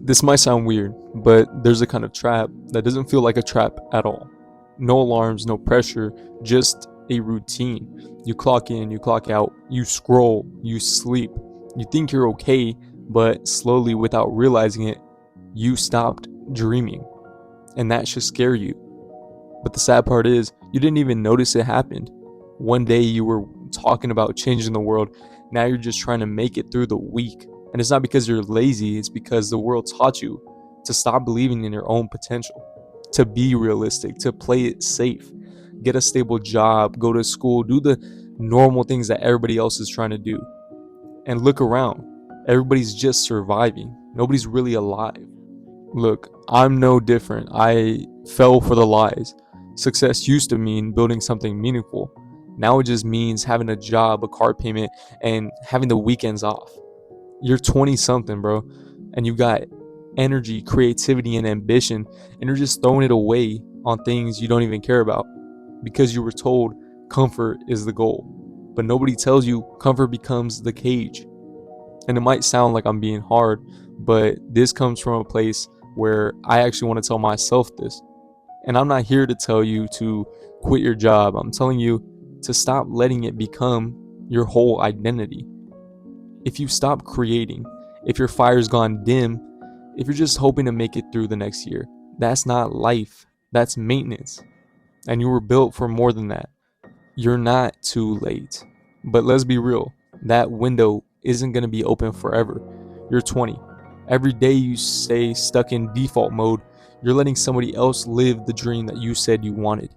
This might sound weird, but there's a kind of trap that doesn't feel like a trap at all. No alarms, no pressure, just a routine. You clock in, you clock out, you scroll, you sleep. You think you're okay, but slowly, without realizing it, you stopped dreaming. And that should scare you. But the sad part is, you didn't even notice it happened. One day you were talking about changing the world. Now you're just trying to make it through the week. And it's not because you're lazy, it's because the world taught you to stop believing in your own potential, to be realistic, to play it safe, get a stable job, go to school, do the normal things that everybody else is trying to do. And look around. Everybody's just surviving. Nobody's really alive. Look, I'm no different. I fell for the lies. Success used to mean building something meaningful. Now it just means having a job, a car payment, and having the weekends off. You're 20 something, bro, and you got energy, creativity, and ambition, and you're just throwing it away on things you don't even care about because you were told comfort is the goal. But nobody tells you comfort becomes the cage. And it might sound like I'm being hard, but this comes from a place where I actually want to tell myself this. And I'm not here to tell you to quit your job. I'm telling you to stop letting it become your whole identity. If you stop creating, if your fire's gone dim, if you're just hoping to make it through the next year, that's not life. That's maintenance. And you were built for more than that. You're not too late. But let's be real, that window isn't going to be open forever. You're 20. Every day you stay stuck in default mode, you're letting somebody else live the dream that you said you wanted.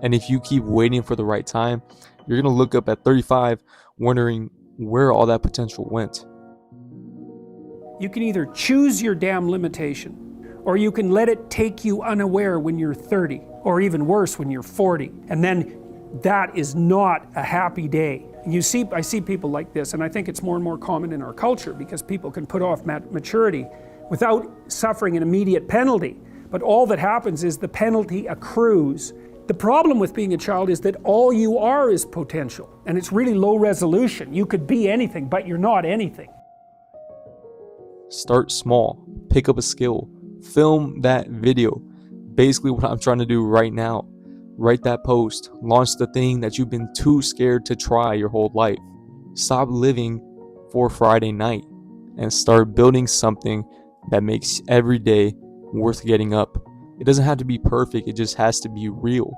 And if you keep waiting for the right time, you're going to look up at 35 wondering where all that potential went. You can either choose your damn limitation, or you can let it take you unaware when you're 30, or even worse, when you're 40. And then that is not a happy day. I see people like this, and I think it's more and more common in our culture because people can put off maturity without suffering an immediate penalty. But all that happens is the penalty accrues. The problem with being a child is that all you are is potential, and it's really low resolution. You could be anything, but you're not anything. Start small, pick up a skill, film that video. Basically what I'm trying to do right now. Write that post, launch the thing that you've been too scared to try your whole life. Stop living for Friday night and start building something that makes every day worth getting up. It doesn't have to be perfect, it just has to be real.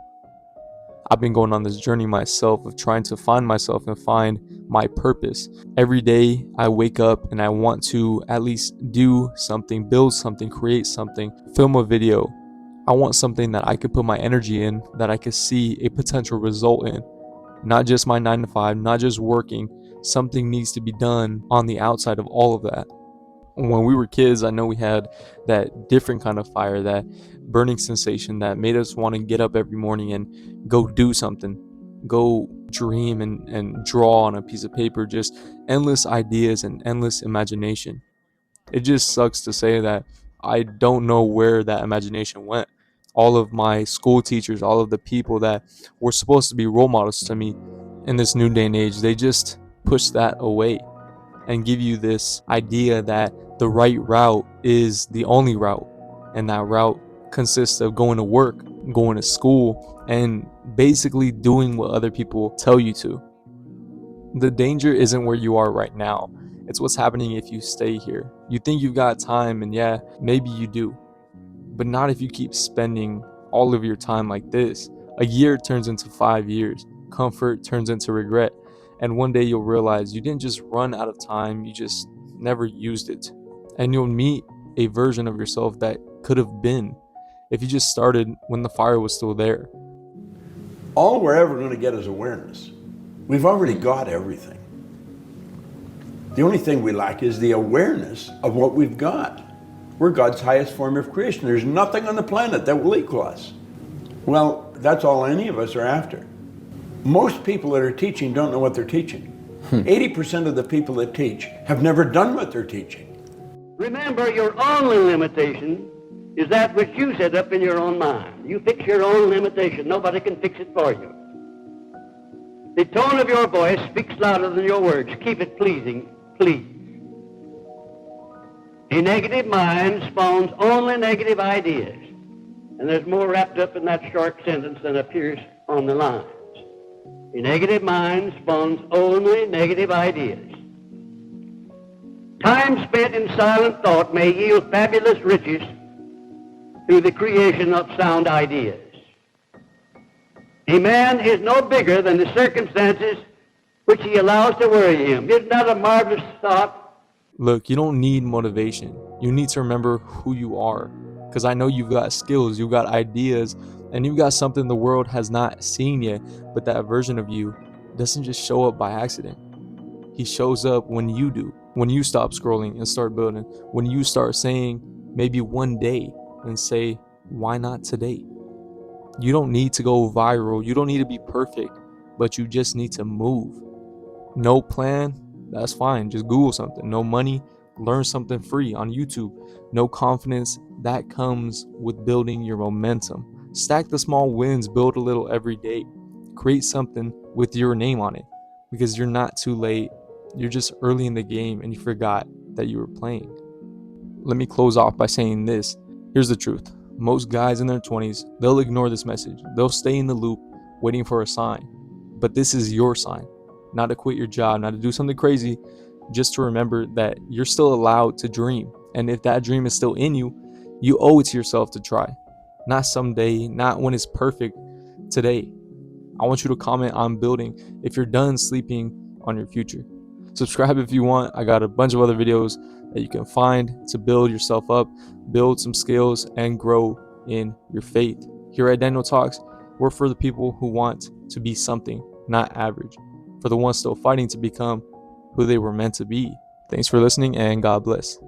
I've been going on this journey myself of trying to find myself and find my purpose. Every day I wake up and I want to at least do something, build something, create something, film a video. I want something that I could put my energy in, that I could see a potential result in. Not just my 9 to 5, not just working. Something needs to be done on the outside of all of that. When we were kids, I know we had that different kind of fire, that burning sensation that made us want to get up every morning and go do something. Go dream and draw on a piece of paper, just endless ideas and endless imagination. It just sucks to say that I don't know where that imagination went. All of my school teachers, all of the people that were supposed to be role models to me in this new day and age, they just push that away and give you this idea that the right route is the only route. And that route consists of going to work, going to school, and basically doing what other people tell you to. The danger isn't where you are right now. It's what's happening if you stay here. You think you've got time, and yeah, maybe you do. But not if you keep spending all of your time like this. A year turns into 5 years. Comfort turns into regret. And one day you'll realize you didn't just run out of time, you just never used it. And you'll meet a version of yourself that could have been if you just started when the fire was still there. All we're ever going to get is awareness. We've already got everything. The only thing we lack is the awareness of what we've got. We're God's highest form of creation. There's nothing on the planet that will equal us. Well, that's all any of us are after. Most people that are teaching don't know what they're teaching. 80% of the people that teach have never done what they're teaching. Remember, your only limitation is that which you set up in your own mind. You fix your own limitation. Nobody can fix it for you. The tone of your voice speaks louder than your words. Keep it pleasing, please. A negative mind spawns only negative ideas. And there's more wrapped up in that short sentence than appears on the lines. A negative mind spawns only negative ideas. Time spent in silent thought may yield fabulous riches through the creation of sound ideas. A man is no bigger than the circumstances which he allows to worry him. Isn't that a marvelous thought? Look, you don't need motivation. You need to remember who you are. Because I know you've got skills, you've got ideas, and you've got something the world has not seen yet. But that version of you doesn't just show up by accident. He shows up when you do. When you stop scrolling and start building. When you start saying maybe one day and say, why not today? You don't need to go viral. You don't need to be perfect, but you just need to move. No plan, that's fine. Just Google something. No money, learn something free on YouTube. No confidence, that comes with building your momentum. Stack the small wins, build a little every day. Create something with your name on it, because you're not too late. You're just early in the game and you forgot that you were playing. Let me close off by saying this. Here's the truth. Most guys in their 20s, they'll ignore this message. They'll stay in the loop waiting for a sign. But this is your sign. Not to quit your job, not to do something crazy, just to remember that you're still allowed to dream. And if that dream is still in you, you owe it to yourself to try. Not someday, not when it's perfect, today. I want you to comment on building if you're done sleeping on your future. Subscribe if you want. I got a bunch of other videos that you can find to build yourself up, build some skills, and grow in your faith. Here at Daniel Talks, we're for the people who want to be something, not average. For the ones still fighting to become who they were meant to be. Thanks for listening, and God bless.